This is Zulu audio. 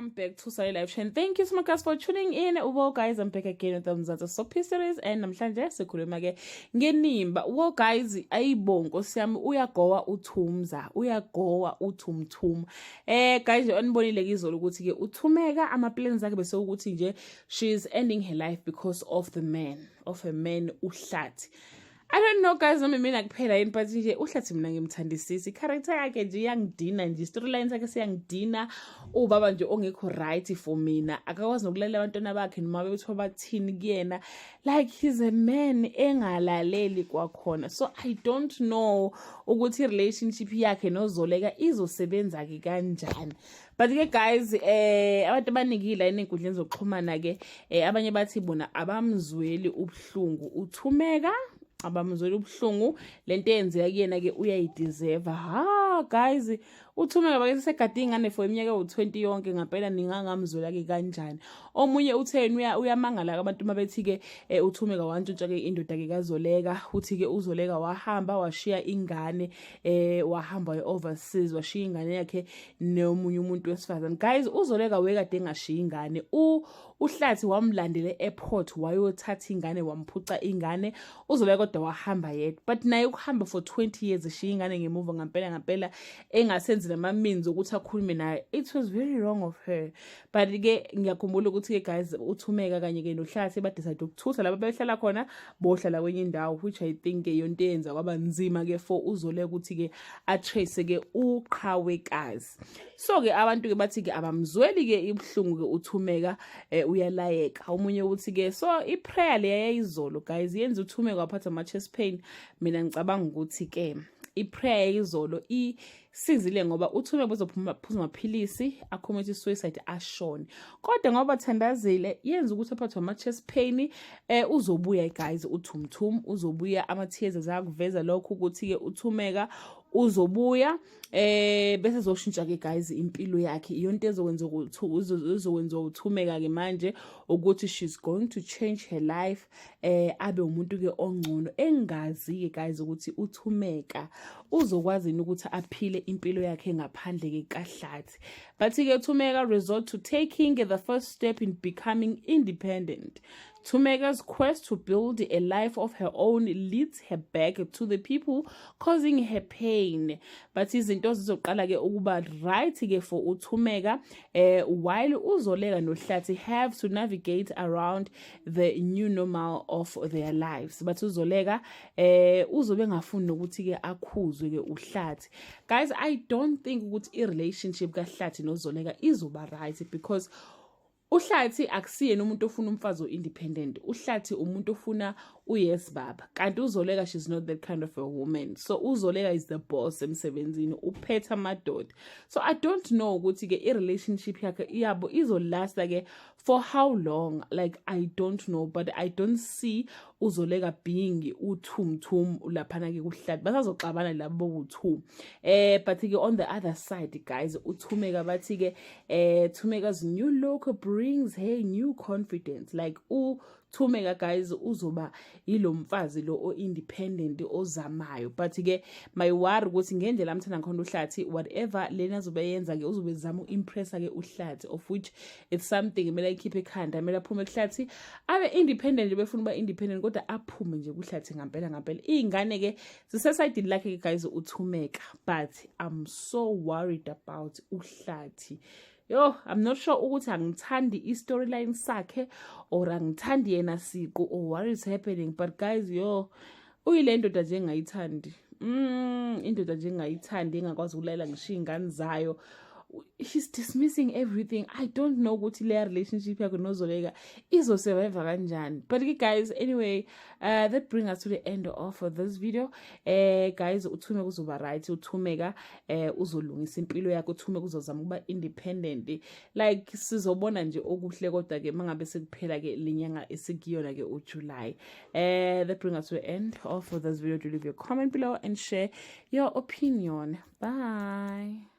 welcome back to Sally Live Chain. Thank you so much guys for tuning in. Well guys, I'm back again with the Soapy series and namhlanje sikhuluma ke ngenimba. Well guys, ayibo nkosi yami uyagowa uthumza, uyagowa uthumthum. Guys, anibonile izolo ukuthi ke uthumeka ama plans akhe bese ukuthi nje she is ending her life because of a man uhlathi. I don't know guys, noma mina kuphela yini but nje uhlathi mina ngimthandisisi. Character yakhe nje iyangidina nje, storyline yakhe siyangidina. Ubaba nje ongekho right for mina. Akakwazi nokulalela abantwana bakhe noma bethu bathini kuyena. Like he's a man engalaleli kwakhona. So I don't know ukuthi relationship yakhe noZoleka izosebenza ke kanjani. But ke guys, abantu abanikile enkundleni zokuxhumana ke abanye bathi bona abamzweli ubhlungu uthumeka, abamzweli ubhlungu lento eyenzeka kuyena ke uyayideserve. Guys, uthumeka bake segade ingane for iminyaka u20 yonke ngaphela ningangamzwela ke kanjani. Omunye utheni uyamangala abantu mabethi ke uthumeka wantshontsha ke indoda ke kaZoleka, uthi ke uZoleka wahamba washiya ingane wahamba overseas washiya ingane yakhe nomunye umuntu wesifazane. Guys, uZoleka wekade engashiya ingane. Uhlathi wamlandela airport wayothatha ingane wamphuca ingane. uZoleka kodwa wahamba yedwa. But naye ukuhamba for 20 years eshiya ingane ngemuva ngampela engasenzi nama means ukuthi akhulume naye. It was very wrong of her. But ke ngiyakhumbula ukuthi ke guys uthumeka kanye ke nohlathi badecide ukuthutha laba behlala khona bohlala kwenye indawo, which I think ke yonto yenza kwaba nzima ke for uZoleka ukuthi ke atrace ke uqhawekazi. So ke abantu ke bathi ke abamzweli ke ibhlungu ke uthumeka uyalayeka. Omunye uthi ke so iprayer le yayizolo guys yenza uthumeka waphatha ama chest pain. Mina ngicabanga ukuthi ke iprayer izolo isizile ngoba uthumeka bezophuma amaphilisi acommit suicide ashone. Kodwa ngoba thandazile yenza ukuthi aphathwe ama chest pain uzobuya guys uthumthum, uzobuya ama tears zakuveza lokho ukuthi ke uthumeka uzobuya bese zoshintsha ke guys impilo yakhe. Iyonto ezokwenza uzokwenza uthumeka ke manje ukuthi she's going to change her life abe umuntu ke ongcono engazi ke guys ukuthi uthumeka uzokwazi ukuthi aphile impilo yakhe ngaphandle ke kahlathi. But ke uthumeka resort to taking the first step in becoming independent. Thumeka's quest to build a life of her own leads her back to the people causing her pain. But izinto zizoqala ke ukuba right ke for uthumeka while uZoleka nohlathi have to navigate around the new normal of their lives. But uZoleka uzobe ngafuni ukuthi ke akhuzwe ke uhlathi. Guys, I don't think ukuthi I relationship kahlathi noZoleka izoba right because uhlathi akusiyena umuntu ofuna umfazi independent. Uhlathi umuntu ofuna uyes baba. Kanti uZoleka she's not that kind of a woman. So uZoleka is the boss emsebenzini, uphethe amadoda. So I don't know ukuthi ke I-relationship yakhe yabo izolasta ke for how long. Like I don't know, but I don't see uZoleka being uthumthum laphana ke kuhlathi. Basazoxabana labo u2. But ke on the other side guys, uthumeka bathi ke Thumeka's new look brings her new confidence. Like Thumeka guys uzoba yilo mfazi lo independent ozamayo. But ke my worry ukuthi ngendlela amthanda ngkhona uhlathi whatever lena azobe yenza ke uzobe zama uimpressa ke uhlathi, of which it's something kumele ikhiphe ekhanda, kumele aphume kuhlathi abe independent befuna uba independent kodwa aphume nje kuhlathi ngampela. Ingane ke ziseside lakhe guys uthumeka, but I'm so worried about uhlathi. Yo, I'm not sure ukuthi angithandi I-storyline sakhe or angithandi yena siqu or what is happening. But guys, yo, uyile ndoda nje engayithandi. Indoda nje engayithandi engakwazi ukulalela ngisho ingane zayo. She's dismissing everything. I don't know ukuthi le relationship yakhe noZoleka izosurvive kanjani. But guys, anyway, that brings us to the end of this video. Guys, uthumeka uzoba right, uthumeka uzolungisa impilo yakhe, uthumeka uzozama ukuba independent. Like sizobona nje okuhle kodwa ke mangabe sekuphela ke lenyanga esikuyona ke uJuly. That brings us to the end of this video. Do leave your comment below and share your opinion. Bye.